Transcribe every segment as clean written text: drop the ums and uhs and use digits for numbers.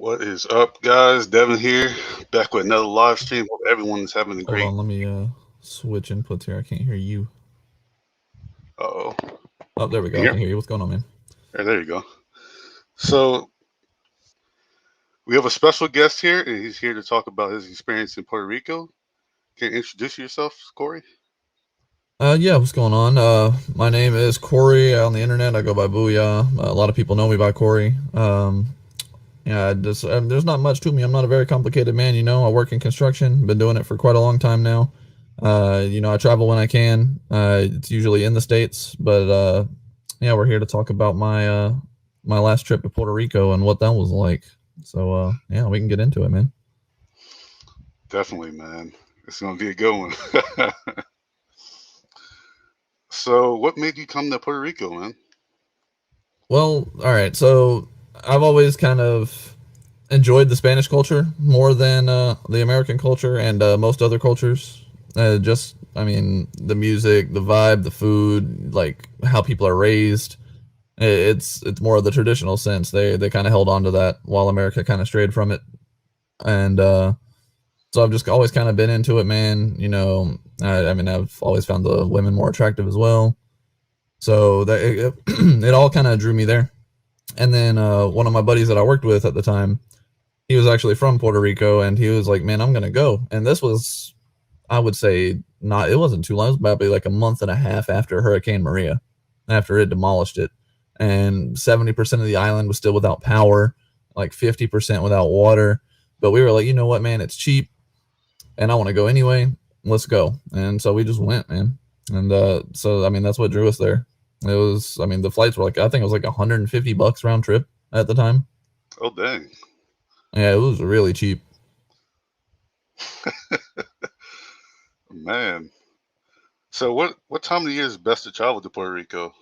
What is up, guys? Devin here, back with another live stream. Hope everyone's having a Hold great. on, let me switch inputs here. I can't hear you. Oh, Oh, there we go. I here. can hear you. What's going on, man? There you go. So we have a special guest here, and he's here to talk about his experience in Puerto Rico. Can you introduce yourself, Corey? Yeah, what's going on? My name is Corey on the internet. I go by Booyah. A lot of people know me by Corey. Yeah, there's not much to me. I'm not a very complicated man, you know. I work in construction. Been doing it for quite a long time now. I travel when I can. It's usually in the States, but yeah, we're here to talk about my last trip to Puerto Rico and what that was like. So yeah, we can get into it, man. Definitely, man. It's gonna be a good one. So, what made you come to Puerto Rico, man? Well, all right. So I've always kind of enjoyed the Spanish culture more than the American culture and most other cultures. I mean, the music, the vibe, the food, like how people are raised. It's more of the traditional sense. They kind of held on to that while America kind of strayed from it, and so I've just always kind of been into it, man. I mean, I've always found the women more attractive as well. So it all kind of drew me there. And then one of my buddies that I worked with at the time, he was actually from Puerto Rico, and he was like, "Man, I'm gonna go." And this was, I would say, not. It wasn't too long. It was probably like a month and a half after Hurricane Maria, after it demolished it, and 70% of the island was still without power, like 50% without water. But we were like, you know what, man, it's cheap, and I want to go anyway. Let's go. And so we just went, man. And so I mean, that's what drew us there. It was, I mean, the flights were like, I think it was like $150 round trip at the time. Oh, dang, Yeah, it was really cheap. man. So, what time of the year is best to travel to Puerto Rico?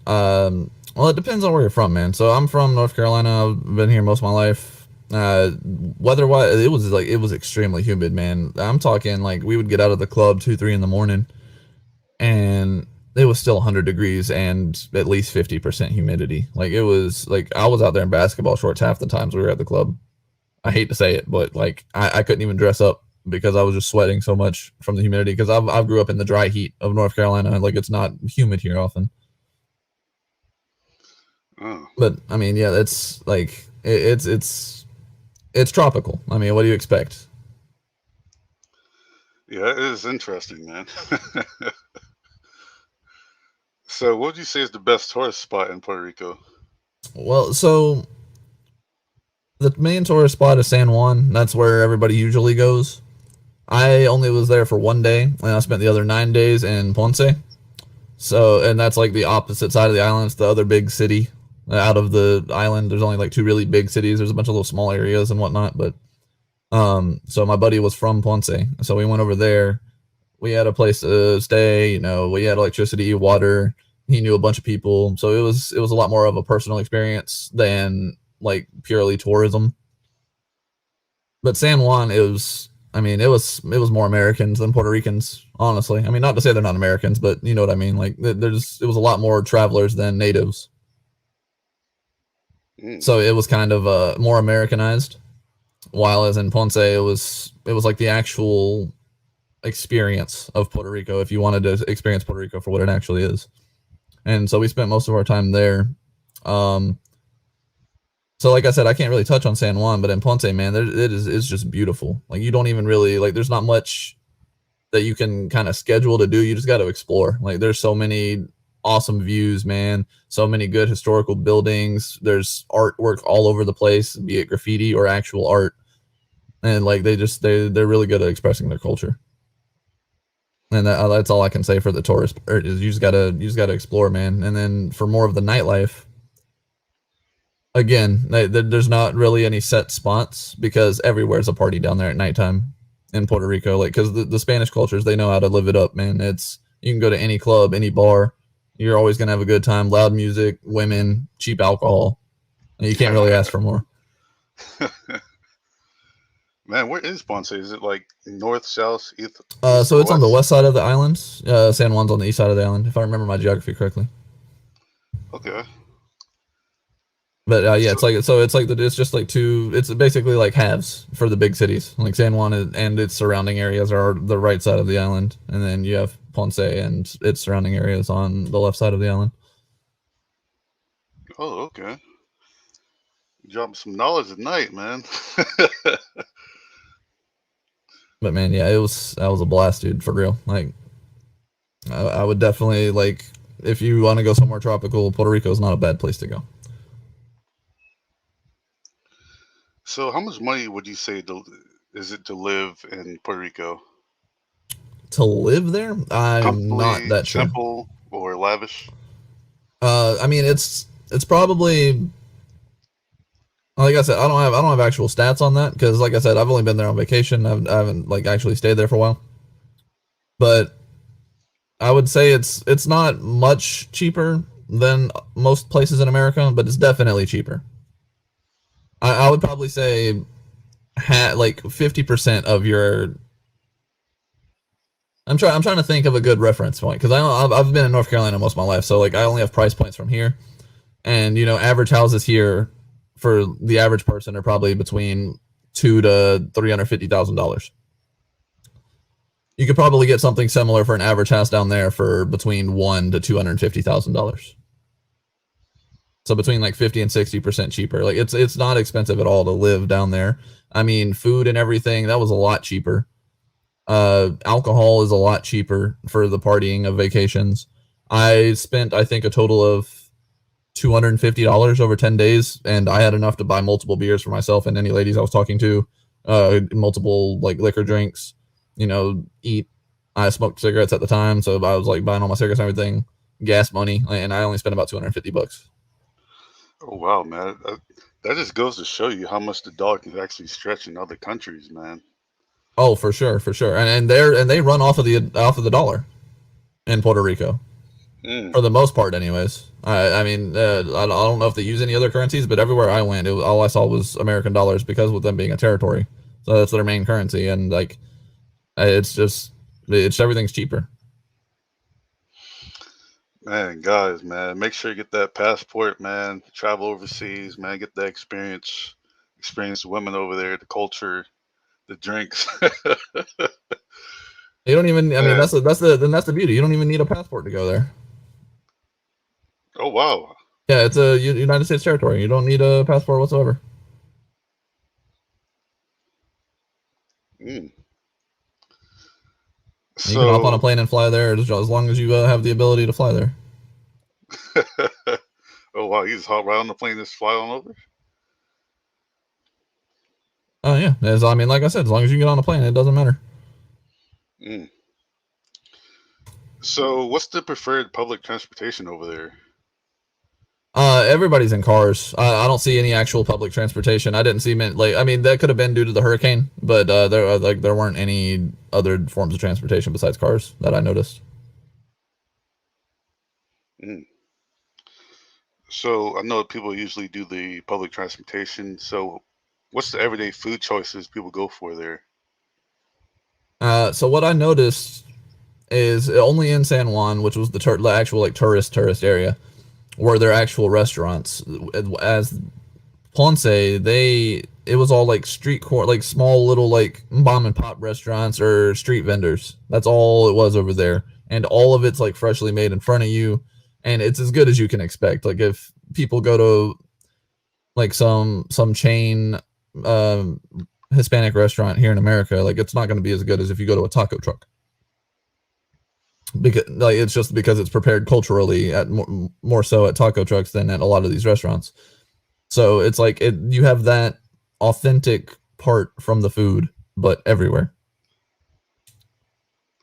Well, it depends on where you're from, man. So I'm from North Carolina. I've been here most of my life. Weather-wise, it was extremely humid, man. I'm talking like we would get out of the club 2, 3 in the morning, and it was still 100 degrees and at least 50% humidity. Like it was like I was out there in basketball shorts half the times we were at the club. I hate to say it, but like I couldn't even dress up because I was just sweating so much from the humidity. Because I've grew up in the dry heat of North Carolina, like it's not humid here often. Oh, But I mean, yeah, it's like it's tropical. I mean, what do you expect? yeah, it is interesting, man. So, what would you say is the best tourist spot in Puerto Rico? Well, so the main tourist spot is San Juan. That's where everybody usually goes. I only was there for one day, and I spent the other 9 days in Ponce. So, and that's like the opposite side of the island. It's the other big city out of the island. There's only like two really big cities. There's a bunch of little small areas and whatnot. But so my buddy was from Ponce, so we went over there. We had a place to stay. We had electricity, water. He knew a bunch of people, so it was a lot more of a personal experience than like purely tourism. But San Juan, I mean, it was more Americans than Puerto Ricans, honestly. I mean, not to say they're not Americans, but you know what I mean. Like, it was a lot more travelers than natives, Mm. so it was kind of more Americanized. While as in Ponce, it was like the actual experience of Puerto Rico if you wanted to experience Puerto Rico for what it actually is. And so we spent most of our time there. Um, So like I said, I can't really touch on San Juan, but in Ponce, man, it's just beautiful. Like you don't even really like. There's not much that you can kind of schedule to do. You just got to explore. Like there's so many awesome views, man. So many good historical buildings. There's artwork all over the place, be it graffiti or actual art. And like they're really good at expressing their culture. And that's all I can say for the tourist part is you just gotta explore, man. And then for more of the nightlife, again, there's not really any set spots because everywhere's a party down there at nighttime in Puerto Rico. Like, because the Spanish cultures, they know how to live it up, man. You can go to any club, any bar, you're always gonna have a good time. Loud music, women, cheap alcohol. You can't really ask for more. Man, where is Ponce? Is it like north, south, east, So or it's on the west? west side of the island. San Juan's on the east side of the island, if I remember my geography correctly. Okay. But yeah, So, it's just like two. It's basically like halves for the big cities. Like San Juan and its surrounding areas are the right side of the island, and then you have Ponce and its surrounding areas on the left side of the island. oh, okay. Dropping some knowledge at night, man. But man, yeah, that was a blast, dude, for real. Like I would definitely like if you want to go somewhere tropical, Puerto Rico is not a bad place to go. So, how much money would you say is it to live in Puerto Rico? To live there, I'm not Comfortably, that sure. simple, or lavish? I mean, it's probably like I said, I don't have actual stats on that because, like I said, I've only been there on vacation. I haven't like actually stayed there for a while. But I would say it's not much cheaper than most places in America, but it's definitely cheaper. I would probably say like 50% of your. I'm trying to think of a good reference point because I've been in North Carolina most of my life, so like I only have price points from here, and average houses here for the average person are probably between $200,000 to $350,000. You could probably get something similar for an average house down there for between $100,000 to $250,000. So between like 50 and 60% cheaper. Like it's not expensive at all to live down there. I mean, food and everything that was a lot cheaper. Alcohol is a lot cheaper for the partying of vacations. I spent I think a total of $250 over 10 days, and I had enough to buy multiple beers for myself and any ladies I was talking to, multiple like liquor drinks, eat. I smoked cigarettes at the time, so I was like buying all my cigarettes and everything, gas money, and I only spent about $250. Oh, wow, man. That just goes to show you how much the dollar can actually stretch in other countries, man. Oh, for sure, for sure. And they run off of the dollar in Puerto Rico Mm. for the most part, anyways. I mean, I don't know if they use any other currencies, but everywhere I went, all I saw was American dollars because with them being a territory, so that's their main currency, and like it's just it's everything's cheaper. Man, guys, man, make sure you get that passport, man. Travel overseas, man. Get that experience the women over there, the culture, the drinks. You don't even. I mean, Man, that's the beauty. You don't even need a passport to go there. oh wow. Yeah, it's a United States territory. You don't need a passport whatsoever. Mm. You can hop on a So, plane and fly there as long as you have the ability to fly there. oh wow, you just hop right on the plane, just fly on over. Oh yeah, I mean, like I said, as long as you get on a plane, it doesn't matter. Mm. So, what's the preferred public transportation over there? Everybody's in cars. I don't see any actual public transportation. I didn't see like I mean that could have been due to the hurricane, but there weren't any other forms of transportation besides cars that I noticed. Mm. So, I know people usually do the public transportation. So, what's the everyday food choices people go for there? So what I noticed is only in San Juan, which was the actual like tourist area, were there actual restaurants. As Ponce, it was all like street court, like small little like mom and pop restaurants or street vendors. That's all it was over there, and all of it's like freshly made in front of you, and it's as good as you can expect. Like if people go to like some chain um, Hispanic restaurant here in America, like it's not going to be as good as if you go to a taco truck because like it's just because it's prepared culturally at more so at taco trucks than at a lot of these restaurants. So it's like you have that authentic part from the food, but everywhere.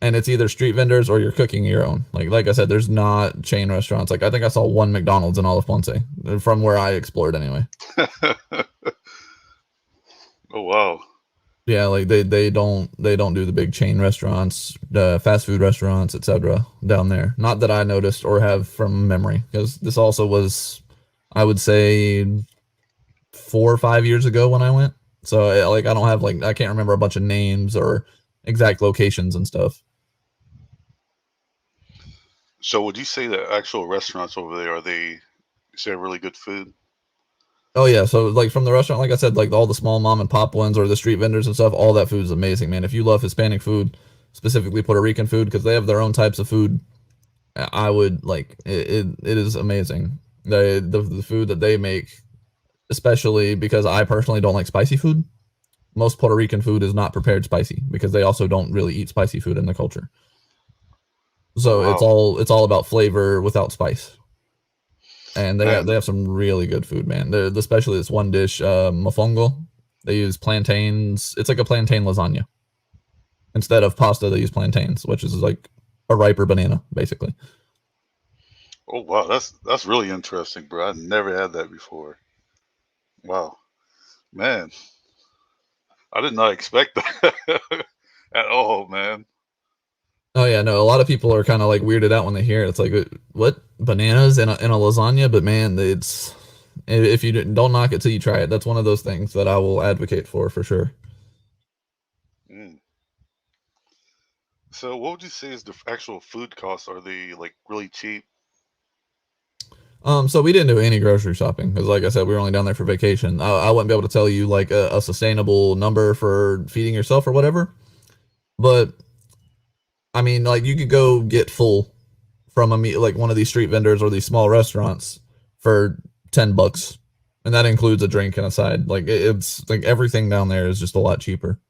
And it's either street vendors or you're cooking your own. Like I said, there's not chain restaurants. Like I think I saw one McDonald's in all of Ponce from where I explored anyway. Oh wow. Yeah, like they don't do the big chain restaurants, fast food restaurants, etc. down there. Not that I noticed or have from memory, because this also was, I would say, 4 or 5 years ago when I went. So like I don't have like I can't remember a bunch of names or exact locations and stuff. So would you say that actual restaurants over there is there really good food? Oh yeah, so like from the restaurant, like I said, like all the small mom and pop ones or the street vendors and stuff, all that food is amazing, man. If you love Hispanic food, specifically Puerto Rican food, because they have their own types of food, I would like it is amazing. The food that they make, especially because I personally don't like spicy food. Most Puerto Rican food is not prepared spicy because they also don't really eat spicy food in the culture. Oh So wow, it's all about flavor without spice. And man. they have some really good food, man. They're, especially this one dish, mofongo. They use plantains. It's like a plantain lasagna. Instead of pasta, they use plantains, which is like a riper banana, basically. Oh wow, that's really interesting, bro. I never had that before. Wow, man. I did not expect that at all, man. Oh yeah, no. A lot of people are kind of like weirded out when they hear it. It's like, what, bananas in a lasagna? But man, it's, if you don't knock it till you try it. That's one of those things that I will advocate for sure. Mm. So, what would you say is the actual food costs? Are they like really cheap? So we didn't do any grocery shopping because, like I said, we were only down there for vacation. I wouldn't be able to tell you like a sustainable number for feeding yourself or whatever. But I mean, like you could go get full from a meat like one of these street vendors or these small restaurants for $10, and that includes a drink and a side. Like it's like everything down there is just a lot cheaper.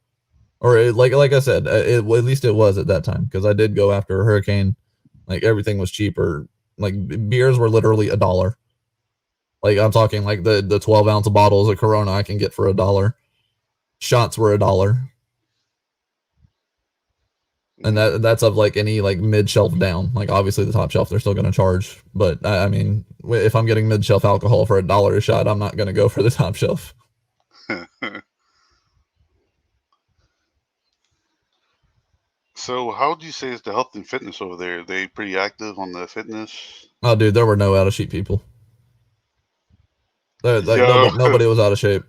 Or like I said, at least it was at that time because I did go after a hurricane. Like everything was cheaper. Like beers were literally $1. Like I'm talking like the 12-ounce bottles of Corona I can get for $1. Shots were $1, and Mm. that's of like any like mid shelf down. Like obviously the top shelf they're still going to charge, but I mean if I'm getting mid shelf alcohol for $1 a shot, I'm not going to go for the top shelf. So, how would you say is the health and fitness over there? Are they pretty active on the fitness? Oh dude, there were no out of shape people. Like Yo, nobody was out of shape.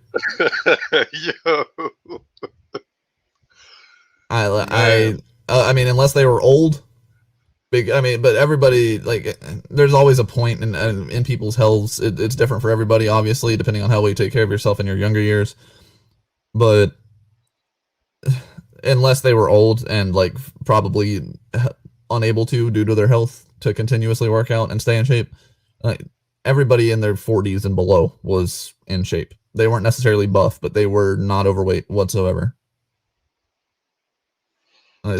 yo, I man, I mean unless they were old. Big, I mean, but everybody like there's always a point in people's health. It's different for everybody, obviously, depending on how well you take care of yourself in your younger years. But unless they were old and like probably unable to due to their health to continuously work out and stay in shape, like everybody in their 40s and below was in shape. They weren't necessarily buff, but they were not overweight whatsoever.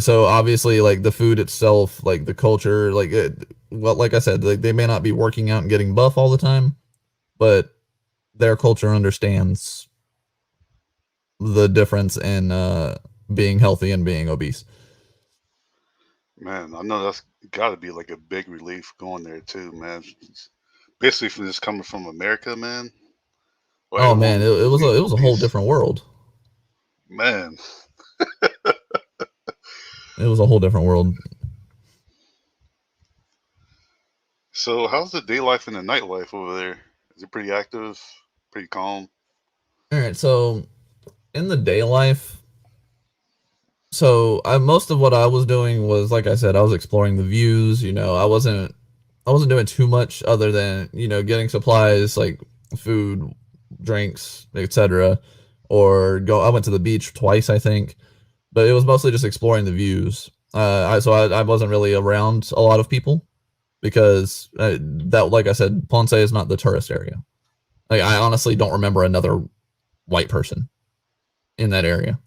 So obviously, like the food itself, like the culture, like well, like I said, like they may not be working out and getting buff all the time, but their culture understands the difference in being healthy and being obese. man. I know that's got to be like a big relief going there too, man. Basically, from just coming from America, man. Well, Oh man, everyone it was being it was a whole obese, different world. man. It was a whole different world. So, how's the day life and the nightlife over there? Is it pretty active, pretty calm? All right, so in the day life, so most of what I was doing was like I said, I was exploring the views. You know, I wasn't doing too much other than getting supplies like food, drinks, etc. Or go. I went to the beach twice, I think, but it was mostly just exploring the views. I wasn't really around a lot of people because that, like I said, Ponce is not the tourist area. Like I honestly don't remember another white person in that area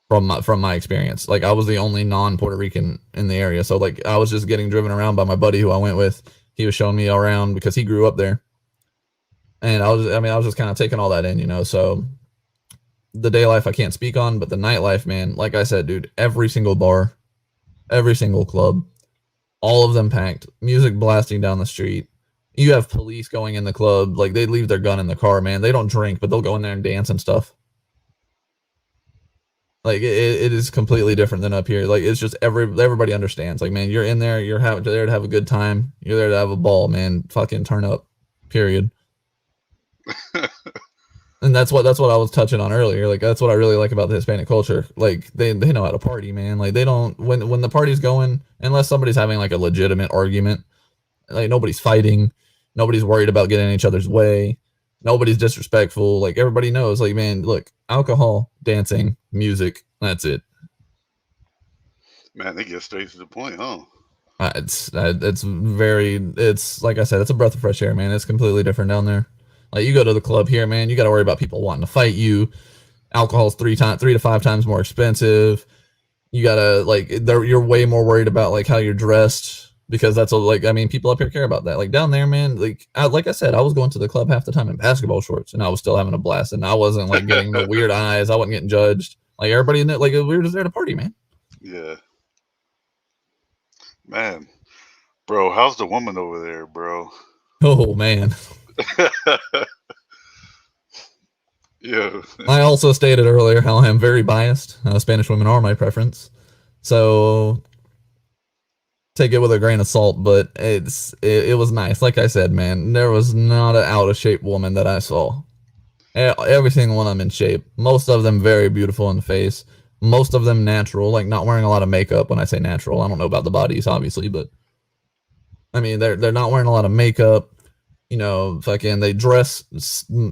from my experience. Like I was the only non Puerto Rican in the area, so like I was just getting driven around by my buddy who I went with. He was showing me around because he grew up there, and I was just kind of taking all that in. So the day life I can't speak on, but the nightlife, man, like I said, dude, every single bar, every single club, all of them packed, music blasting down the street. You have police going in the club, like they leave their gun in the car, man. They don't drink, but they'll go in there and dance and stuff. Like it is completely different than up here. Like it's just everybody understands. Like man, you're in there, you're there to have a good time. You're there to have a ball, man. Fucking turn up. Period. And that's what I was touching on earlier. Like that's what I really like about the Hispanic culture. Like they know how to party, man. Like they don't when the party's going, unless somebody's having like a legitimate argument, like nobody's fighting. Nobody's worried about getting in each other's way. Nobody's disrespectful. Like everybody knows, like, man, look, alcohol, dancing, music, that's it. Man, they get straight to the point, huh? It's very, it's like I said, it's a breath of fresh air, man. It's completely different down there. Like you go to the club here, man, you got to worry about people wanting to fight you. Alcohol's 3 to 5 times more expensive. You gotta like, you're way more worried about like how you're dressed because that's like, I mean, people up here care about that. Like down there, man, like I said, I was going to the club half the time in basketball shorts, and I was still having a blast, and I wasn't like getting no weird eyes. I wasn't getting judged. Like everybody in it, like we were just there to party, man. Yeah, man, bro, how's the woman over there, bro? Oh man. Yeah, I also stated earlier how I am very biased. Spanish women are my preference, so take it with a grain of salt. But it was nice. Like I said, man, there was not an out of shape woman that I saw. Every single one of them in shape. Most of them very beautiful in the face. Most of them natural, like not wearing a lot of makeup. When I say natural, I don't know about the bodies, obviously, but I mean they're not wearing a lot of makeup. You know, fucking they dress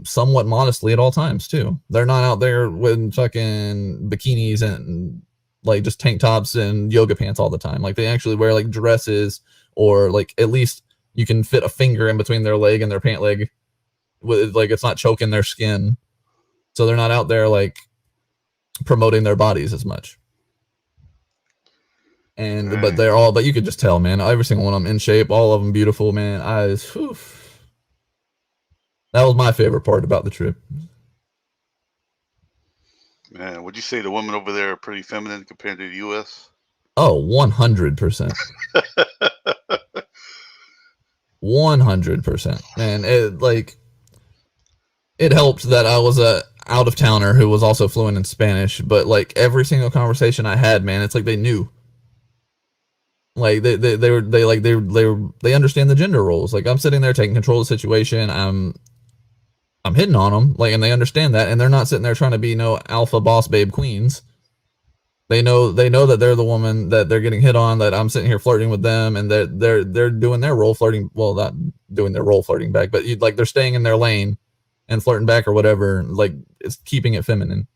somewhat modestly at all times too. They're not out there with fucking bikinis and like just tank tops and yoga pants all the time. Like they actually wear like dresses, or like at least you can fit a finger in between their leg and their pant leg with like it's not choking their skin. So they're not out there like promoting their bodies as much. And but dang, they're all, but you could just tell, man, every single one of them in shape, all of them beautiful, man. Whew, that was my favorite part about the trip. man, would you say the women over there are pretty feminine compared to the U.S.? Oh, 100%. 100%. Man, it helped that I was a out of towner who was also fluent in Spanish, but like every single conversation I had, man, it's like they knew. Like they were they like they understand the gender roles. Like I'm sitting there taking control of the situation. I'm hitting on them, like, and they understand that, and they're not sitting there trying to be no alpha boss babe queens. They know that they're the woman that they're getting hit on. That I'm sitting here flirting with them, and they're doing their role flirting. Well, not doing their role flirting back, but like they're staying in their lane and flirting back or whatever. Like it's keeping it feminine.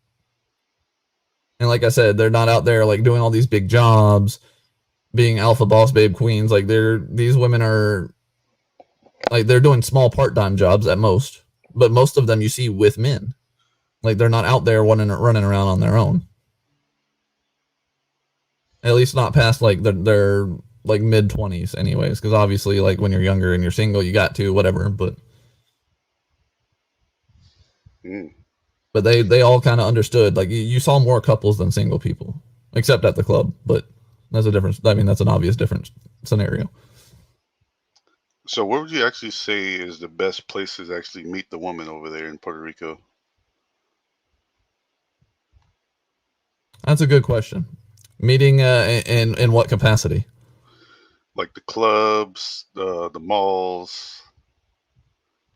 And like I said, they're not out there like doing all these big jobs, being alpha boss babe queens. Like these women are like they're doing small part time jobs at most, but most of them you see with men. Like they're not out there running around on their own. At least not past like their like mid 20s, anyways. Because obviously, like when you're younger and you're single, you got to whatever. Mm, But they all kind of understood. Like you saw more couples than single people, except at the club. But that's a difference. I mean, that's an obvious different scenario. so, what would you actually say is the best places to actually meet the woman over there in Puerto Rico? That's a good question. Meeting in what capacity? Like the clubs, the malls,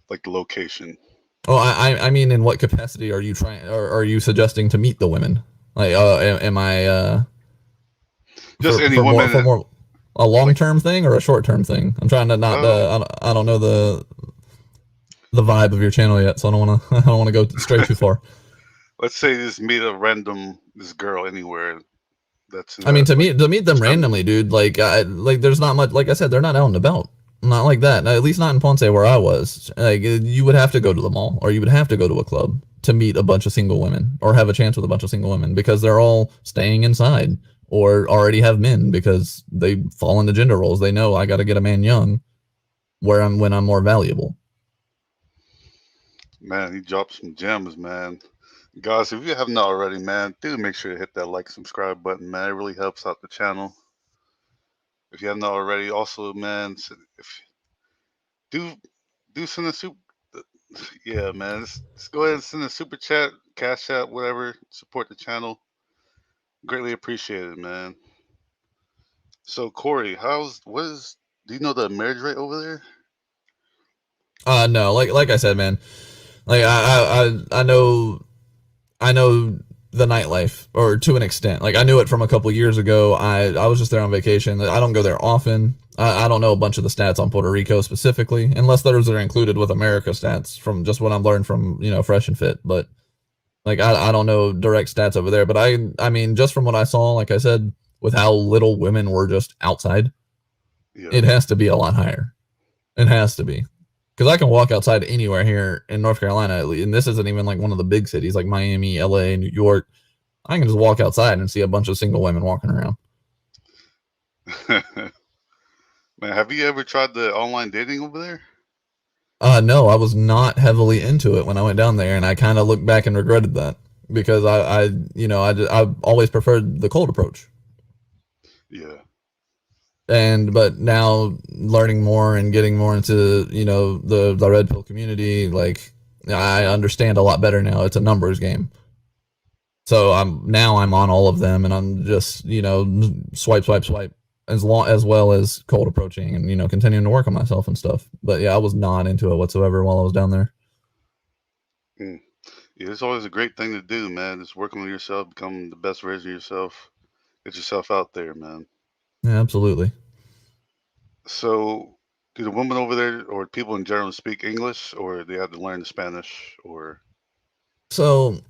like the location. Oh, I mean, in what capacity are you trying? Or are you suggesting to meet the women? Like, am I Just any for woman, more a long like, term thing or a short term thing? I'm trying to not. um, I don't know the vibe of your channel yet, so I don't want to. I don't want to go stray too far. let's say just meet a random this girl anywhere that's in I mean, that like to meet them vicinity. randomly, dude. Like there's not much. Like I said, they're not out and about. Not like that. At least not in Ponce where I was. Like you would have to go to the mall or you would have to go to a club to meet a bunch of single women or have a chance with a bunch of single women because they're all staying inside or already have men because they fall into gender roles. They know I got to get a man young where I'm when I'm more valuable. Man, he dropped some gems, man. Guys, if you haven't already, man, do make sure to hit that like, subscribe button, man. It really helps out the channel. If you haven't already, also, man, if do do send a super, yeah, man, just go ahead and send a super chat, cash app, whatever. Support the channel. Greatly appreciated, man. So Corey, do you know the marriage rate over there? No, like I said, man. Like I know the nightlife, or to an extent. Like I knew it from a couple years ago. I was just there on vacation. I don't go there often. I don't know a bunch of the stats on Puerto Rico specifically, unless those are included with America stats from just what I've learned from Fresh and Fit. But like I don't know direct stats over there. But I mean just from what I saw, like I said, with how little women were just outside, Yeah. it has to be a lot higher. It has to be. Because I can walk outside anywhere here in North Carolina, and this isn't even like one of the big cities like Miami, LA, New York. I can just walk outside and see a bunch of single women walking around. Man, have you ever tried the online dating over there? No, I was not heavily into it when I went down there, and I kind of looked back and regretted that because I've always preferred the cold approach. Yeah. But now learning more and getting more into the red pill community, like I understand a lot better now. It's a numbers game. So I'm on all of them, and I'm just swipe swipe swipe as well as cold approaching, and continuing to work on myself and stuff. But yeah, I was not into it whatsoever while I was down there. Mm. Yeah, it's always a great thing to do, man. Just working on yourself, become the best version of yourself. Get yourself out there, man. Yeah, absolutely. So, do the women over there or people in general speak English, or they have to learn Spanish, or? So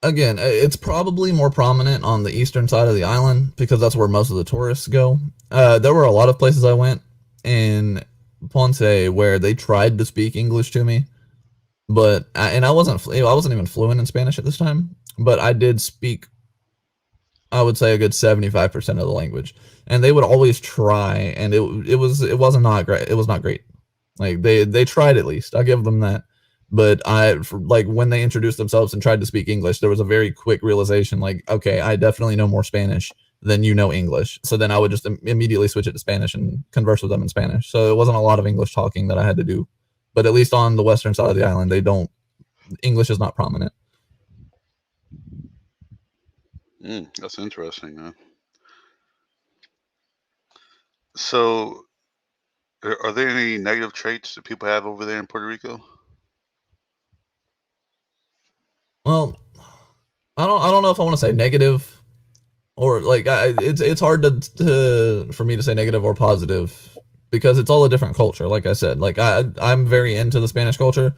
again, it's probably more prominent on the eastern side of the island because that's where most of the tourists go. There were a lot of places I went in Ponce where they tried to speak English to me, but I wasn't even fluent in Spanish at this time, but I did speak, I would say, a good 75% of the language, and they would always try, and it wasn't not great. It was not great. Like they tried at least. I'll give them that. But like when they introduced themselves and tried to speak English, there was a very quick realization, like, okay, I definitely know more Spanish than English. So then I would just immediately switch it to Spanish and converse with them in Spanish. So it wasn't a lot of English talking that I had to do. But at least on the western side of the island, English is not prominent. That's interesting, man. So, are there any negative traits that people have over there in Puerto Rico? Well, I don't know if I want to say negative or like it's hard for me to say negative or positive because it's all a different culture. Like I said, like I'm very into the Spanish culture,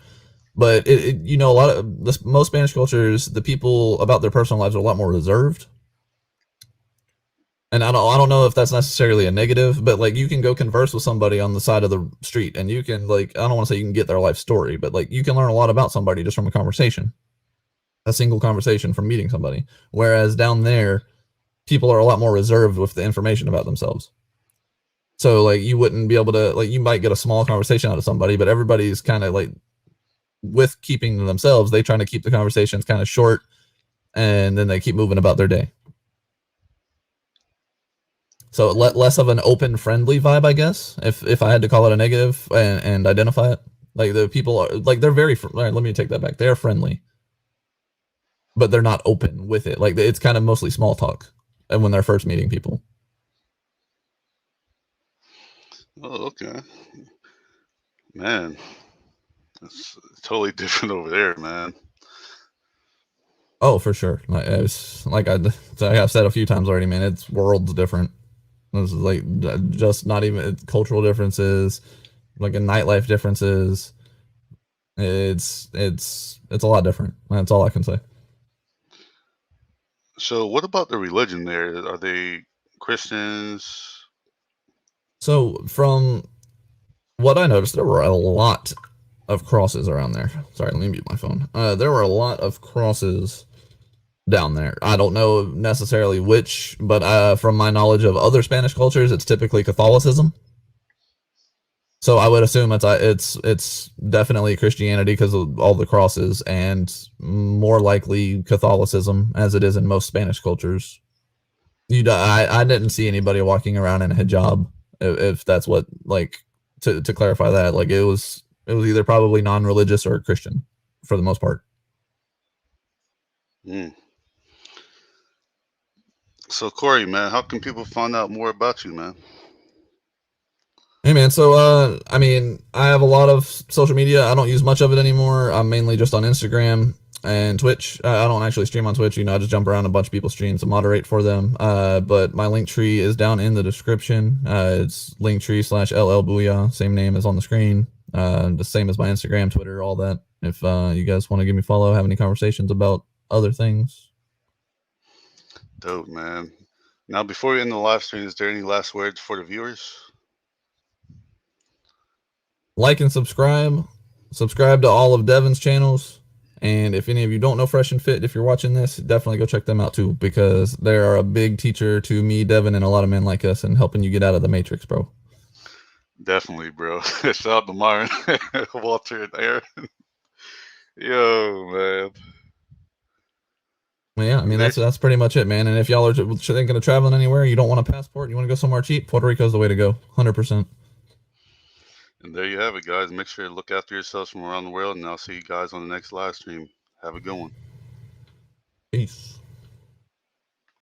but a lot of most Spanish cultures, the people about their personal lives are a lot more reserved. And I don't know if that's necessarily a negative, but like you can go converse with somebody on the side of the street, and you can, like, I don't want to say you can get their life story, but like you can learn a lot about somebody just from a single conversation from meeting somebody. Whereas down there, people are a lot more reserved with the information about themselves. So like you wouldn't be able to, like, you might get a small conversation out of somebody, but everybody's kind of like, with keeping to themselves, they trying to keep the conversations kind of short, and then they keep moving about their day. So less of an open, friendly vibe, I guess, if I had to call it a negative and identify it. Like the people are like they're very. Let me take that back. They're friendly, but they're not open with it. Like it's kind of mostly small talk, and when they're first meeting people. Oh, okay, man. It's totally different over there, man. Oh, for sure. Like I've said a few times already, man. It's worlds different. This is like just not even cultural differences, like a nightlife differences. It's a lot different. That's all I can say. So, what about the religion there? Are they Christians? So from what I noticed, there were a lot of crosses around there. Sorry, let me mute my phone. There were a lot of crosses down there. I don't know necessarily which, but from my knowledge of other Spanish cultures, it's typically Catholicism. So I would assume it's definitely Christianity because of all the crosses, and more likely Catholicism as it is in most Spanish cultures. I didn't see anybody walking around in a hijab, if that's what, like, to clarify that, like it was either probably non-religious or Christian for the most part. Mm. So, Corey, man, how can people find out more about you, man? Hey man, so I mean, I have a lot of social media. I don't use much of it anymore. I'm mainly just on Instagram. And Twitch. I don't actually stream on Twitch. I just jump around a bunch of people's streams and moderate for them. But my link tree is down in the description. It's linktree/LL Booyah. Same name as on the screen. The same as my Instagram, Twitter, all that. If you guys want to give me a follow, have any conversations about other things. Dope, man. Now, before we end the live stream, is there any last words for the viewers? Like and subscribe. Subscribe to all of Dehvin's channels. And if any of you don't know Fresh and Fit, if you're watching this, definitely go check them out too, because they are a big teacher to me, Dehvin, and a lot of men like us in helping you get out of the matrix, bro. Definitely, bro. Shout out to Myron, Walter, and Aaron. Yo, man. Well, yeah, I mean, that's pretty much it, man. And if y'all are thinking of traveling anywhere, you don't want a passport, you want to go somewhere cheap, Puerto Rico is the way to go, 100%. And there you have it, guys. Make sure to look after yourselves from around the world, and I'll see you guys on the next live stream. Have a good one. Peace.